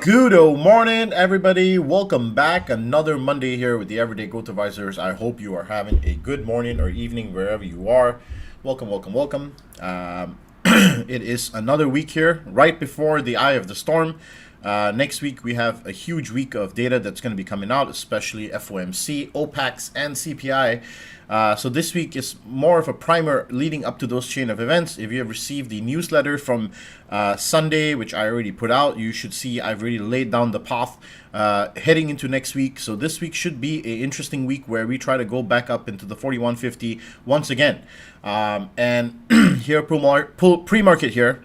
Good morning, everybody. Welcome back. Another Monday here with the Everyday Growth Advisors. I hope you are having a good morning or evening wherever you are. Welcome, welcome, welcome. It is another week here, right before the eye of the storm. Next week, we have a huge week of data that's going to be coming out, especially FOMC, OPEX, and CPI. So this week is more of a primer leading up to those chain of events. If you have received the newsletter from Sunday, which I already put out, you should see I've already laid down the path heading into next week. So this week should be an interesting week where we try to go back up into the 4150 once again. And here, pre-market here,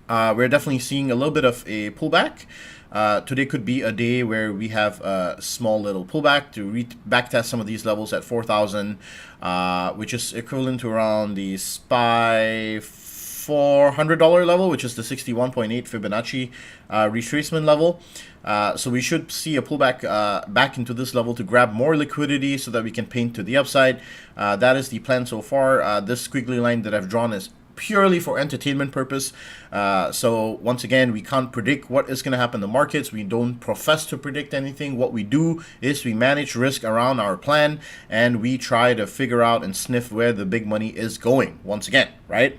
we're definitely seeing a little bit of a pullback. Today could be a day where we have a small little pullback to backtest some of these levels at 4,000, which is equivalent to around the SPY $400 level, which is the 61.8 Fibonacci retracement level. So we should see a pullback back into this level to grab more liquidity so that we can paint to the upside. That is the plan so far. This squiggly line that I've drawn is purely for entertainment purpose. So once again, we can't predict what is going to happen in the markets. We don't profess to predict anything. What we do is we manage risk around our plan, and we try to figure out and sniff where the big money is going once again, right?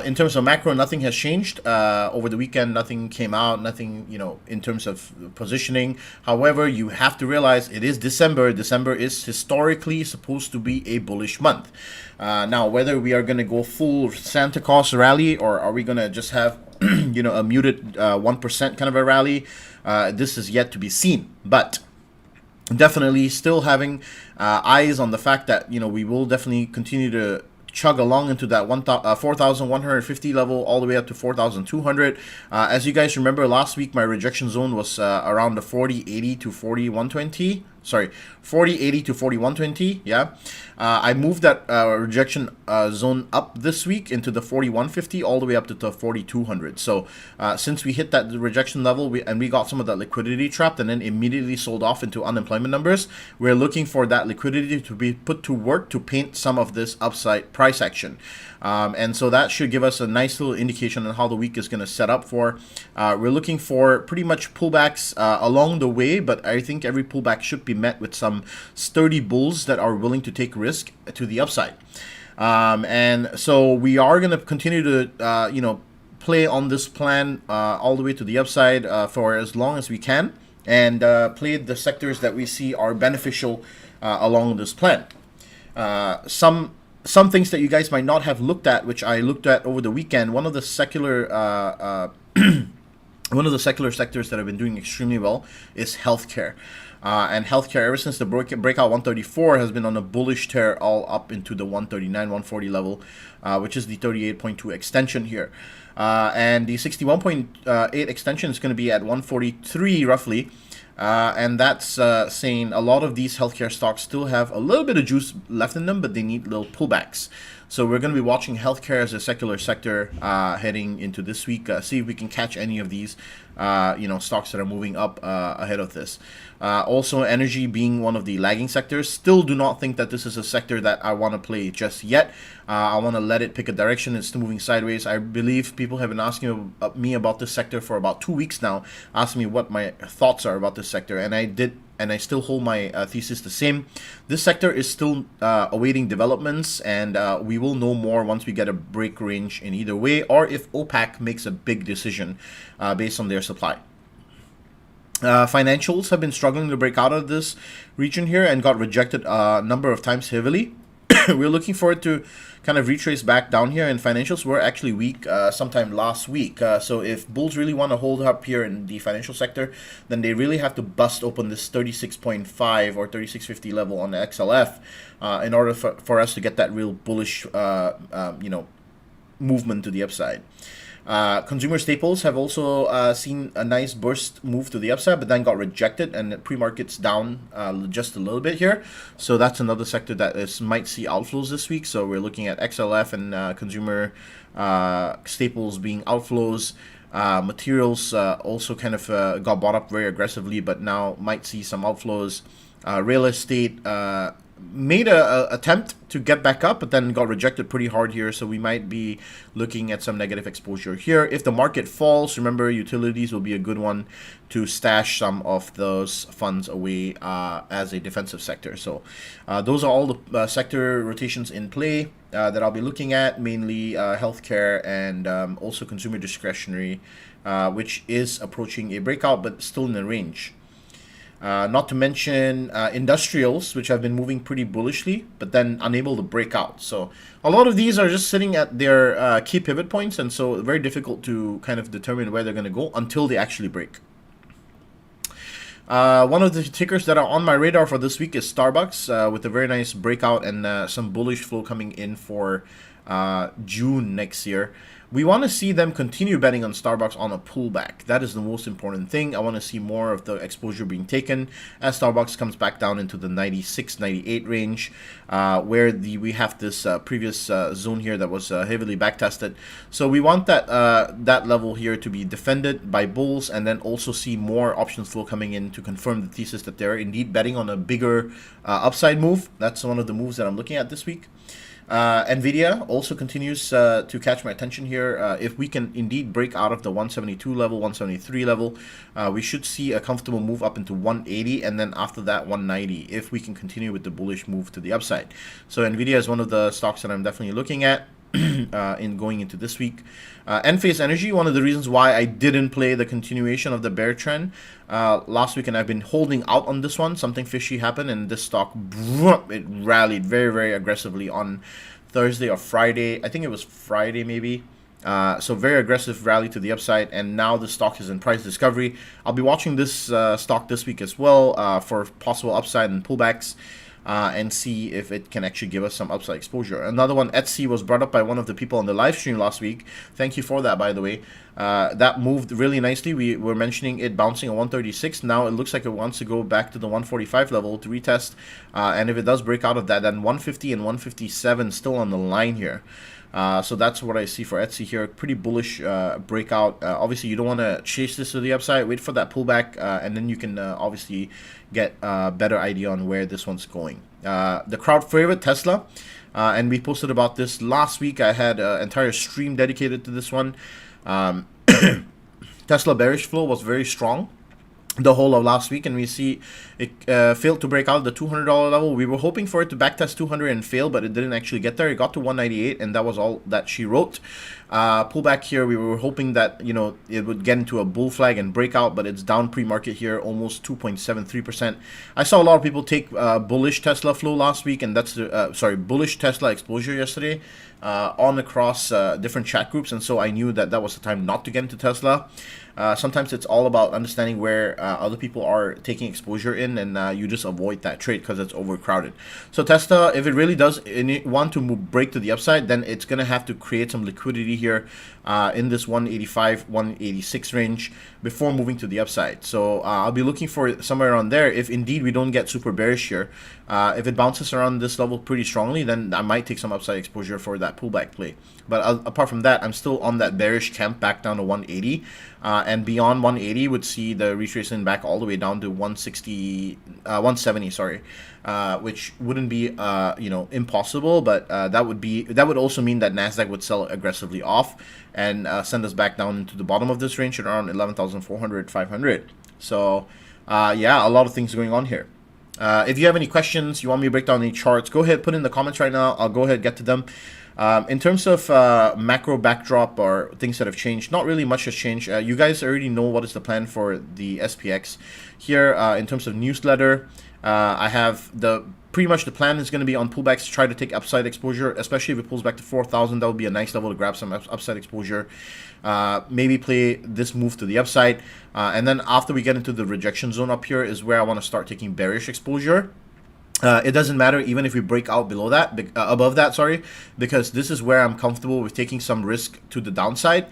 In terms of macro, nothing has changed. Over the weekend, nothing came out, nothing, in terms of positioning. However, you have to realize it is December. December is historically supposed to be a bullish month. Now, whether we are going to go full Santa Claus rally or are we going to just have, a muted 1% kind of a rally, this is yet to be seen. But definitely still having eyes on the fact that, we will definitely continue to chug along into that 4,150 level all the way up to 4,200. As you guys remember, last week my rejection zone was around the 4080 to 4120. Sorry, 4080 to 4120. Yeah, I moved that rejection zone up this week into the 4150 all the way up to the 4200. So since we hit that rejection level we got some of that liquidity trapped and then immediately sold off into unemployment numbers, we're looking for that liquidity to be put to work to paint some of this upside price action. And so that should give us a nice little indication on how the week is going to set up for. We're looking for pretty much pullbacks along the way, but I think every pullback should be met with some sturdy bulls that are willing to take risk to the upside. And so we are going to continue to, play on this plan all the way to the upside for as long as we can, and play the sectors that we see are beneficial along this plan. Some things that you guys might not have looked at, which I looked at over the weekend. One of the secular One of the secular sectors that have been doing extremely well is healthcare. And healthcare, ever since the breakout 134, has been on a bullish tear all up into the 139, 140 level, which is the 38.2 extension here. And the 61.8 extension is going to be at 143 roughly. And that's saying a lot of these healthcare stocks still have a little bit of juice left in them, but they need little pullbacks. So we're going to be watching healthcare as a secular sector heading into this week. See if we can catch any of these, stocks that are moving up ahead of this. Also, energy being one of the lagging sectors. Still do not think that this is a sector that I want to play just yet. I want to let it pick a direction. It's still moving sideways. I believe people have been asking me about this sector for about 2 weeks now, asking me what my thoughts are about this sector, and I still hold my thesis the same. This sector is still awaiting developments, and we will know more once we get a break range in either way, or if OPEC makes a big decision based on their supply. Financials have been struggling to break out of this region here and got rejected a number of times heavily. We're looking for it to kind of retrace back down here, and financials were actually weak sometime last week. So if bulls really want to hold up here in the financial sector, then they really have to bust open this 36.5 or 36.50 level on the XLF in order for us to get that real bullish movement to the upside. Consumer staples have also seen a nice burst move to the upside, but then got rejected, and pre-market's down just a little bit here. So that's another sector that might see outflows this week. So we're looking at XLF and consumer staples being outflows. Materials also kind of got bought up very aggressively, but now might see some outflows. Real estate made a attempt to get back up, but then got rejected pretty hard here, so we might be looking at some negative exposure here. If the market falls, remember, utilities will be a good one to stash some of those funds away as a defensive sector. So those are all the sector rotations in play that I'll be looking at, mainly healthcare and also consumer discretionary, which is approaching a breakout but still in the range. Not to mention industrials, which have been moving pretty bullishly, but then unable to break out. So a lot of these are just sitting at their key pivot points, and so very difficult to kind of determine where they're going to go until they actually break. One of the tickers that are on my radar for this week is Starbucks, with a very nice breakout and some bullish flow coming in for June next year. We want to see them continue betting on Starbucks on a pullback. That is the most important thing. I want to see more of the exposure being taken as Starbucks comes back down into the 96, 98 range, where we have this previous zone here that was heavily backtested. So we want that level here to be defended by bulls, and then also see more options flow coming in to confirm the thesis that they're indeed betting on a bigger upside move. That's one of the moves that I'm looking at this week. NVDA also continues to catch my attention here. If we can indeed break out of the 172 level, 173 level, we should see a comfortable move up into 180, and then after that 190 if we can continue with the bullish move to the upside. So NVIDIA is one of the stocks that I'm definitely looking at in going into this week. Enphase Energy, one of the reasons why I didn't play the continuation of the bear trend last week, and I've been holding out on this one. Something fishy happened, and this stock, it rallied very, very aggressively on Thursday or Friday. I think it was Friday maybe. So very aggressive rally to the upside, and now the stock is in price discovery. I'll be watching this stock this week as well for possible upside and pullbacks. And see if it can actually give us some upside exposure. Another one, Etsy, was brought up by one of the people on the live stream last week. Thank you for that, by the way. That moved really nicely. We were mentioning it bouncing on 136. Now it looks like it wants to go back to the 145 level to retest. And if it does break out of that, then 150 and 157 still on the line here. So that's what I see for Etsy here. Pretty bullish breakout. Obviously, you don't want to chase this to the upside. Wait for that pullback, and then you can obviously get a better idea on where this one's going. The crowd favorite, Tesla. And we posted about this last week. I had an entire stream dedicated to this one. Tesla bearish flow was very strong the whole of last week, and we see it failed to break out the $200 level. We were hoping for it to backtest 200 and fail, but it didn't actually get there. It got to 198, and that was all that she wrote. Pullback here, we were hoping that it would get into a bull flag and break out, but it's down pre-market here, almost 2.73%. I saw a lot of people take bullish Tesla flow last week, and that's the bullish Tesla exposure yesterday. on across different chat groups, and so I knew that that was the time not to get into Tesla. Sometimes it's all about understanding where other people are taking exposure in, and you just avoid that trade because it's overcrowded. So Tesla, if it really does want to break to the upside, then it's going to have to create some liquidity here in this 185, 186 range before moving to the upside. So I'll be looking for somewhere around there. If indeed we don't get super bearish here, if it bounces around this level pretty strongly, then I might take some upside exposure for that pullback play. But apart from that, I'm still on that bearish camp back down to 180. And beyond 180 would see the retracement back all the way down to 170, sorry, which wouldn't be impossible, but that would also mean that Nasdaq would sell aggressively off and send us back down into the bottom of this range at around 11,400, 500. So yeah, a lot of things going on here. If you have any questions, you want me to break down any charts, go ahead, put in the comments right now. I'll go ahead and get to them. In terms of macro backdrop or things that have changed, not really much has changed. You guys already know what is the plan for the SPX. Here, in terms of newsletter, I have pretty much the plan is going to be on pullbacks to try to take upside exposure, especially if it pulls back to 4,000. That would be a nice level to grab some upside exposure. Maybe play this move to the upside. And then after we get into the rejection zone up here is where I want to start taking bearish exposure. It doesn't matter even if we break out below that, above that, sorry, because this is where I'm comfortable with taking some risk to the downside,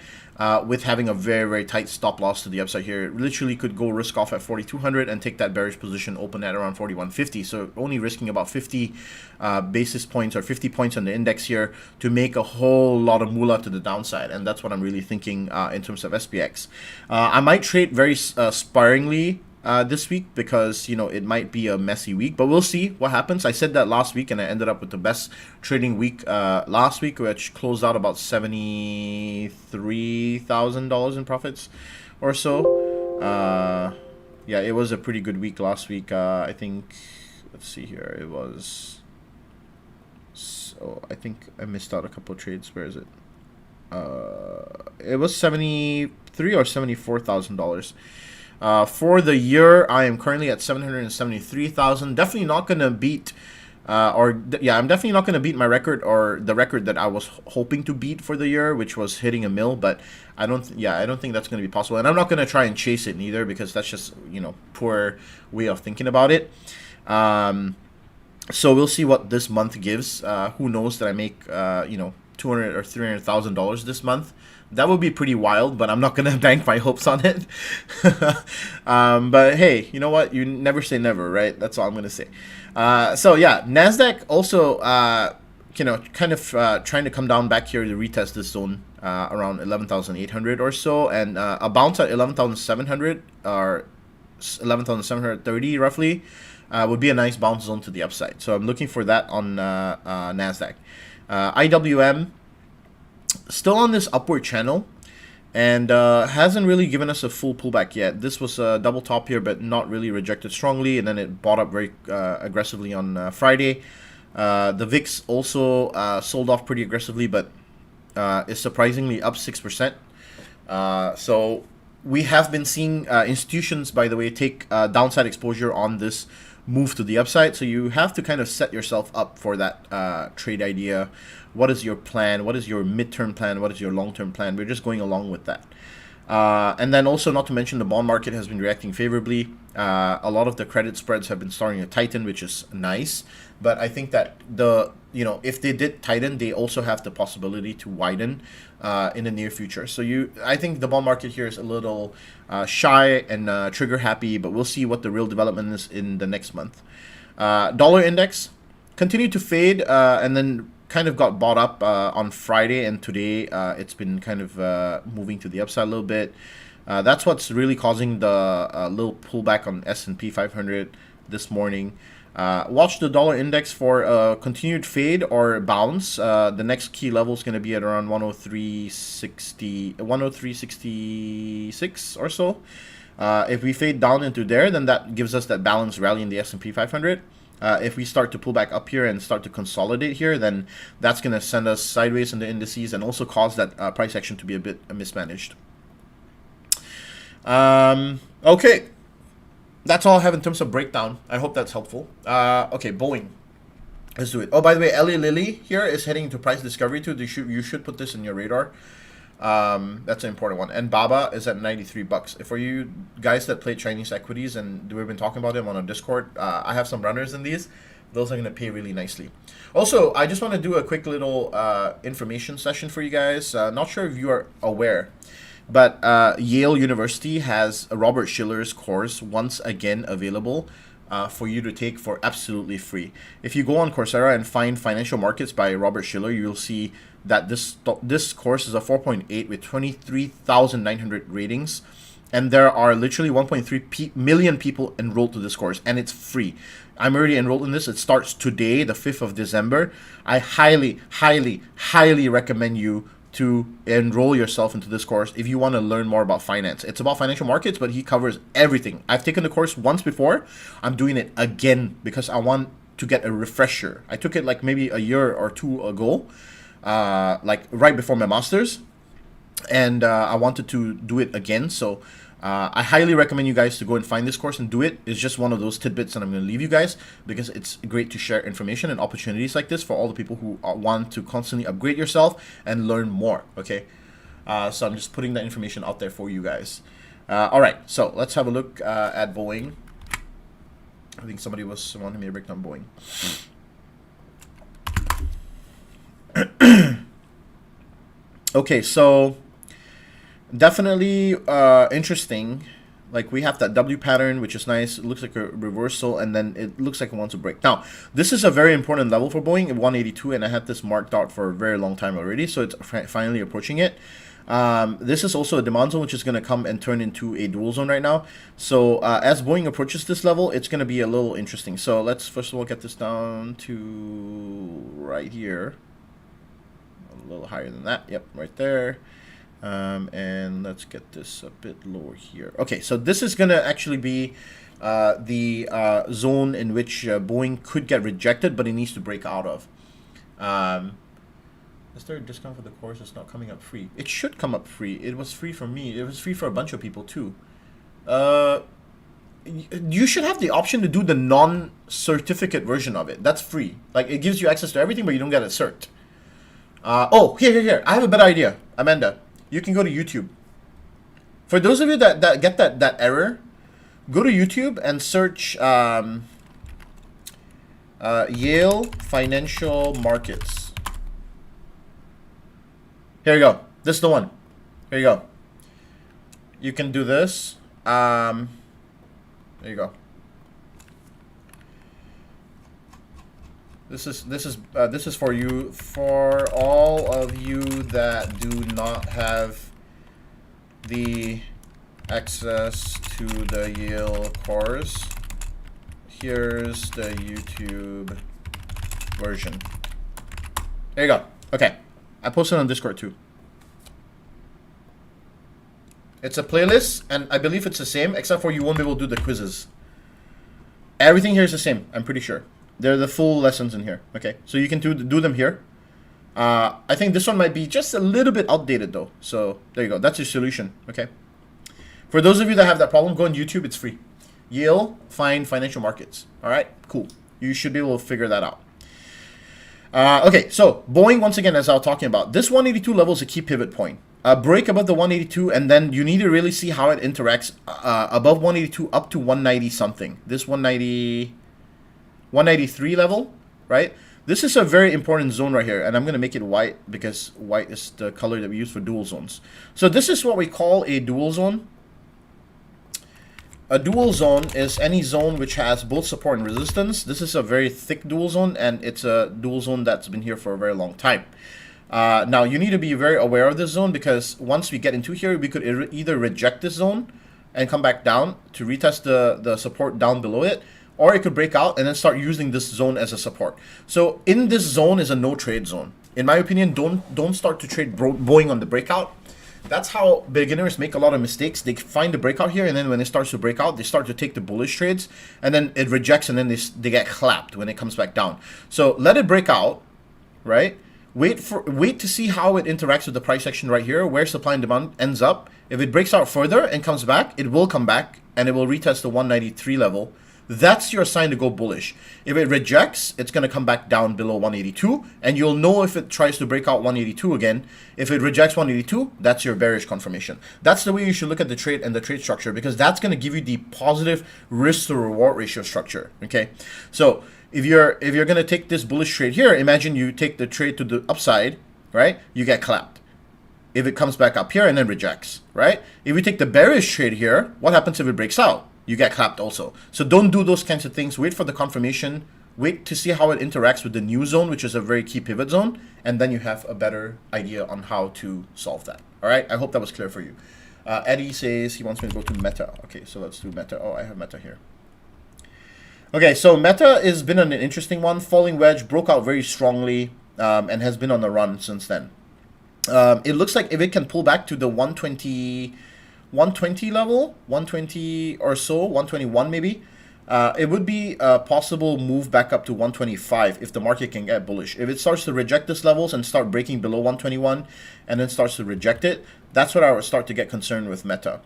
with having a very, very tight stop loss to the upside here. It literally could go risk off at 4,200 and take that bearish position open at around 4,150. So only risking about 50 basis points or 50 points on the index here to make a whole lot of moolah to the downside. And that's what I'm really thinking in terms of SPX. I might trade very sparingly this week because, it might be a messy week, but we'll see what happens. I said that last week and I ended up with the best trading week last week, which closed out about $73,000 in profits or so. Yeah, it was a pretty good week last week. I think, let's see here, it was, so I think I missed out a couple of trades. Where is it? It was $73,000 or $74,000. For the year, I am currently at 773,000. Definitely not going to beat, I'm definitely not going to beat my record or the record that I was hoping to beat for the year, which was hitting a mil. But I don't think that's going to be possible. And I'm not going to try and chase it neither because that's just, poor way of thinking about it. So we'll see what this month gives. Who knows that I make, $200,000 or $300,000 this month. That would be pretty wild, but I'm not going to bank my hopes on it. But hey, you know what? You never say never, right? That's all I'm going to say. So yeah, Nasdaq also, kind of trying to come down back here to retest this zone around 11,800 or so. And a bounce at 11,700 or 11,730 roughly would be a nice bounce zone to the upside. So I'm looking for that on Nasdaq. IWM, still on this upward channel and hasn't really given us a full pullback yet. This was a double top here, but not really rejected strongly, and then it bought up very aggressively on Friday. The VIX also sold off pretty aggressively, but is surprisingly up 6%. So we have been seeing institutions, by the way, take downside exposure on this move to the upside. So you have to kind of set yourself up for that trade idea. What is your plan? What is your midterm plan? What is your long-term plan? We're just going along with that. And then also, not to mention, the bond market has been reacting favorably. A lot of the credit spreads have been starting to tighten, which is nice. But I think that if they did tighten, they also have the possibility to widen in the near future. So I think the bond market here is a little shy and trigger happy, but we'll see what the real development is in the next month. Dollar index continued to fade and then kind of got bought up on Friday, and today it's been kind of moving to the upside a little bit. That's what's really causing the little pullback on S&P 500 this morning. Watch the dollar index for a continued fade or bounce. The next key level is going to be at around 103.66 or so. If we fade down into there, then that gives us that balanced rally in the S&P 500. If we start to pull back up here and start to consolidate here, then that's going to send us sideways in the indices and also cause that price action to be a bit mismanaged. Okay. That's all I have in terms of breakdown. I hope that's helpful. Okay, Boeing. Let's do it. Oh, by the way, Ellie Lilly here is heading to price discovery too. You should put this in your radar. That's an important one. And Baba is at 93 bucks. For you guys that play Chinese equities and we've been talking about them on our Discord, I have some runners in these. Those are going to pay really nicely. Also, I just want to do a quick little information session for you guys. Not sure if you are aware, but Yale University has a Robert Shiller's course once again available for you to take for absolutely free. If you go on Coursera and find Financial Markets by Robert Shiller, you'll see that this course is a 4.8 with 23,900 ratings. And there are literally 1.3 million people enrolled to this course, and it's free. I'm already enrolled in this. It starts today, the 5th of December. I highly, highly, highly recommend you to enroll yourself into this course if you want to learn more about finance. It's about financial markets, but he covers everything. I've taken the course once before. I'm doing it again because I want to get a refresher. I took it like maybe a year or two ago, like right before my master's, and I wanted to do it again. So I highly recommend you guys to go and find this course and do it. It's just one of those tidbits that I'm going to leave you guys because it's great to share information and opportunities like this for all the people who want to constantly upgrade yourself and learn more. Okay, so I'm just putting that information out there for you guys. All right, so let's have a look at Boeing. I think somebody was wanting me to break down Boeing. Okay, so definitely interesting. Like we have that W pattern, which is nice. It looks like a reversal, and then it looks like it wants to break. Now, this is a very important level for Boeing at 182, and I had this marked out for a very long time already, so it's finally approaching it. This is also a demand zone, which is going to come and turn into a dual zone right now. So as Boeing approaches this level, it's going to be a little interesting. So let's first of all get this down to right here. A little higher than that. Yep, right there. And let's get this a bit lower here. Okay, so this is going to actually be the zone in which Boeing could get rejected, but it needs to break out of. Is there a discount for the course? It's not coming up free. It should come up free. It was free for me. It was free for a bunch of people too. You should have the option to do the non-certificate version of it. That's free. Like it gives you access to everything, but you don't get a cert. Oh, here. I have a better idea, Amanda. You can go to YouTube. For those of you that get that error, go to YouTube and search Yale Financial Markets. Here you go. This is the one. Here you go. You can do this. There you go. This is for you, for all of you that do not have the access to the Yale course. Here's the YouTube version. There you go. Okay, I posted on Discord too. It's a playlist, and I believe it's the same, except for you won't be able to do the quizzes. Everything here is the same, I'm pretty sure. They're the full lessons in here. Okay, so you can do them here. I think this one might be just a little bit outdated though. So there you go. That's your solution. Okay. For those of you that have that problem, go on YouTube. It's free. Yale Financial Markets. All right, cool. You should be able to figure that out. Okay, so Boeing, once again, as I was talking about, this 182 level is a key pivot point. Break above the 182, and then you need to really see how it interacts above 182 up to 190 something. This 193 level, right? This is a very important zone right here, and I'm going to make it white because white is the color that we use for dual zones. So this is what we call a dual zone. A dual zone is any zone which has both support and resistance. This is a very thick dual zone, and it's a dual zone that's been here for a very long time. Now, you need to be very aware of this zone because once we get into here, we could either reject this zone and come back down to retest the support down below it, or it could break out and then start using this zone as a support. So in this zone is a no trade zone. In my opinion, don't start to trade Boeing on the breakout. That's how beginners make a lot of mistakes. They find the breakout here, and then when it starts to break out, they start to take the bullish trades, and then it rejects, and then they get clapped when it comes back down. So let it break out, right? Wait to see how it interacts with the price action right here, where supply and demand ends up. If it breaks out further and comes back, it will come back, and it will retest the 193 level that's your sign to go bullish. If it rejects, it's going to come back down below 182, and you'll know if it tries to break out 182 again. If it rejects 182, that's your bearish confirmation. That's the way you should look at the trade and the trade structure, because that's going to give you the positive risk to reward ratio structure. Okay, so if you're going to take this bullish trade here, imagine you take the trade to the upside, right? You get clapped. If it comes back up here and then rejects, right? If you take the bearish trade here, what happens if it breaks out? You get clapped also. So don't do those kinds of things. Wait for the confirmation. Wait to see how it interacts with the new zone, which is a very key pivot zone, and then you have a better idea on how to solve that. All right, I hope that was clear for you. Eddie says he wants me to go to Meta. Okay, so let's do Meta. Oh, I have Meta here. Okay, so Meta has been an interesting one. Falling wedge, broke out very strongly, and has been on the run since then. It looks like if it can pull back to the 120 level, 120 or so, 121 maybe, it would be a possible move back up to 125 if the market can get bullish. If it starts to reject these levels and start breaking below 121 and then starts to reject it, that's what I would start to get concerned with Meta.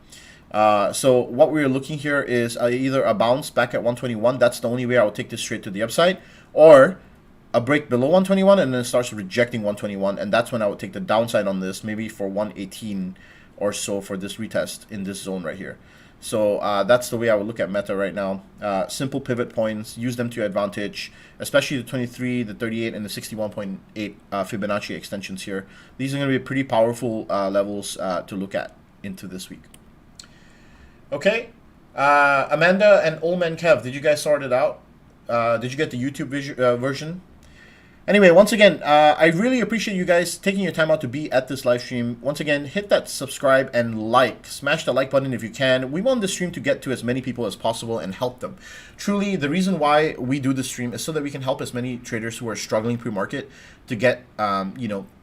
So what we're looking here is either a bounce back at 121, that's the only way I would take this straight to the upside, or a break below 121 and then starts rejecting 121, and that's when I would take the downside on this, maybe for 118 or so for this retest in this zone right here. So that's the way I would look at Meta right now. Simple pivot points, use them to your advantage, especially the 23, the 38, and the 61.8 Fibonacci extensions here. These are going to be pretty powerful levels to look at into this week. Okay, Amanda and Old Man Kev, did you guys sort it out? Did you get the YouTube version? Anyway, once again, I really appreciate you guys taking your time out to be at this live stream. Once again, hit that subscribe and like. Smash the like button if you can. We want this stream to get to as many people as possible and help them. Truly, the reason why we do this stream is so that we can help as many traders who are struggling pre-market to get,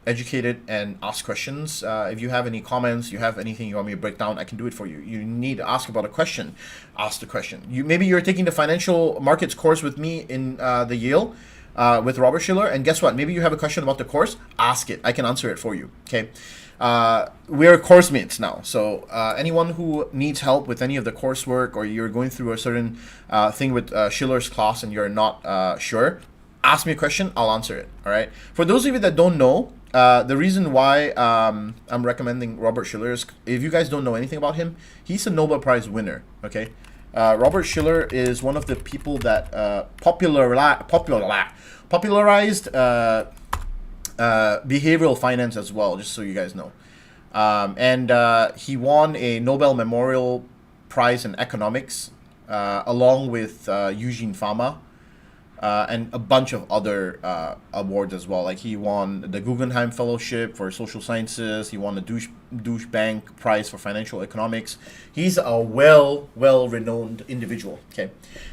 educated and ask questions. If you have any comments, you have anything you want me to break down, I can do it for you. You need to ask about a question, ask the question. Maybe you're taking the financial markets course with me in the Yale, with Robert Schiller, and guess what? Maybe you have a question about the course, ask it. I can answer it for you, okay? We're course mates now, so anyone who needs help with any of the coursework, or you're going through a certain thing with Schiller's class and you're not sure, ask me a question, I'll answer it, all right? For those of you that don't know, the reason why I'm recommending Robert Schiller is, if you guys don't know anything about him, he's a Nobel Prize winner, okay? Robert Schiller is one of the people that popularized behavioral finance as well, just so you guys know. And he won a Nobel Memorial Prize in Economics, along with Eugene Fama, and a bunch of other awards as well. Like he won the Guggenheim Fellowship for Social Sciences. He won the Deutsche Bank Prize for Financial Economics. He's a well-renowned individual. Okay,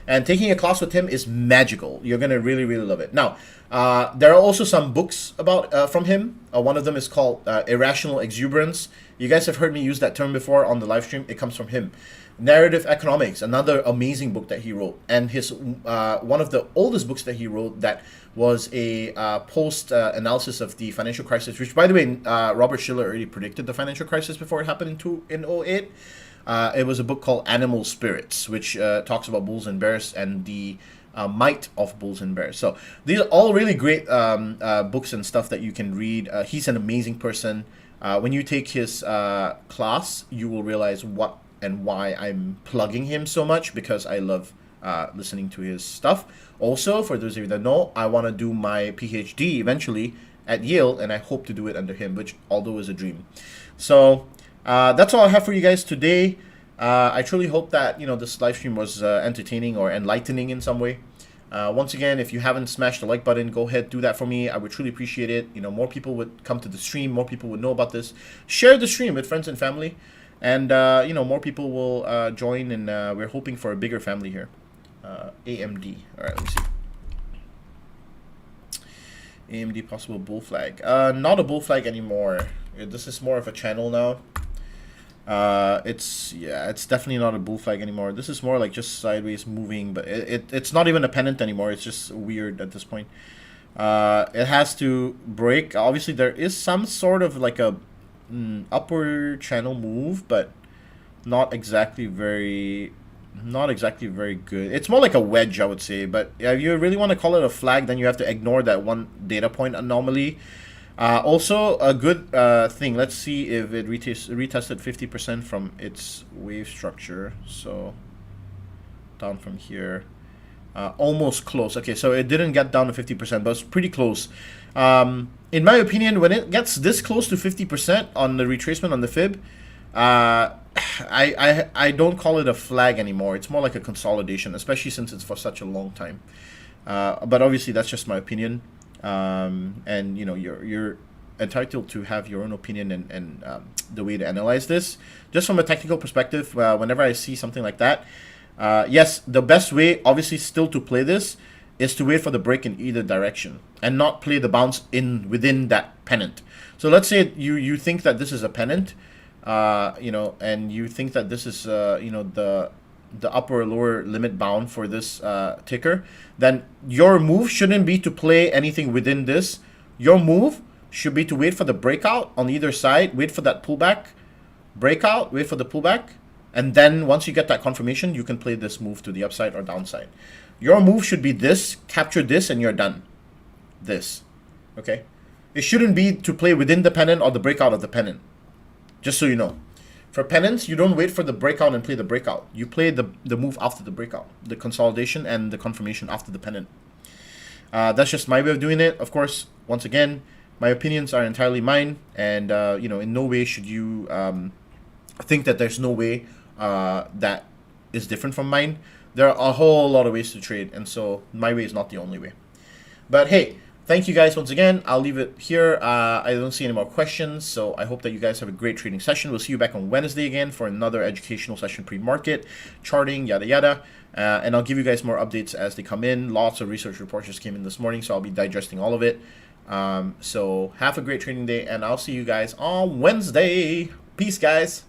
and taking a class with him is magical. You're gonna really love it. Now, there are also some books about from him. One of them is called Irrational Exuberance. You guys have heard me use that term before on the live stream. It comes from him. Narrative Economics, another amazing book that he wrote, and his one of the oldest books that he wrote that was a post analysis of the financial crisis, which, by the way, Robert Schiller already predicted the financial crisis before it happened in 08. It was a book called Animal Spirits, which talks about bulls and bears and the might of bulls and bears. So these are all really great books and stuff that you can read. He's an amazing person. When you take his class, you will realize what and why I'm plugging him so much, because I love listening to his stuff. Also, for those of you that know, I want to do my PhD eventually at Yale, and I hope to do it under him, which although is a dream. So that's all I have for you guys today. I truly hope that this live stream was entertaining or enlightening in some way. Once again, if you haven't smashed the like button, go ahead, do that for me. I would truly appreciate it. More people would come to the stream, more people would know about this. Share the stream with friends and family. And, more people will join, and we're hoping for a bigger family here. AMD. All right, let me see. AMD possible bull flag. Not a bull flag anymore. This is more of a channel now. It's definitely not a bull flag anymore. This is more like just sideways moving, but it's not even a pennant anymore. It's just weird at this point. It has to break. Obviously, there is some sort of like a upward channel move, but not exactly very Not exactly very good. It's more like a wedge, I would say. But if you really want to call it a flag, then you have to ignore that one data point anomaly. Also, a good thing. Let's see if it retested 50% from its wave structure. So down from here, almost close. Okay, so it didn't get down to 50%, but it's pretty close. In my opinion, when it gets this close to 50% on the retracement on the fib, I don't call it a flag anymore. It's more like a consolidation, especially since it's for such a long time. But obviously, that's just my opinion. And you know, you're entitled to have your own opinion and the way to analyze this. Just from a technical perspective, whenever I see something like that, yes, the best way, obviously, still to play this is to wait for the break in either direction and not play the bounce in within that pennant. So let's say you think that this is a pennant, you know, and you think that this is you know, the upper or lower limit bound for this ticker, then your move shouldn't be to play anything within this. Your move should be to wait for the breakout on either side, wait for that pullback, breakout, wait for the pullback, and then once you get that confirmation, you can play this move to the upside or downside. Your move should be this, capture this, and you're done. This, okay? It shouldn't be to play within the pennant or the breakout of the pennant, just so you know. For pennants, you don't wait for the breakout and play the breakout. You play the move after the breakout, the consolidation and the confirmation after the pennant. That's just my way of doing it. Of course, once again, my opinions are entirely mine, and you know, in no way should you think that there's no way that is different from mine. There are a whole lot of ways to trade, and so my way is not the only way. But hey, thank you guys once again. I'll leave it here. I don't see any more questions, so I hope that you guys have a great trading session. We'll see you back on Wednesday again for another educational session, pre-market, charting, yada yada. And I'll give you guys more updates as they come in. Lots of research reports just came in this morning, so I'll be digesting all of it. So have a great trading day, and I'll see you guys on Wednesday. Peace, guys.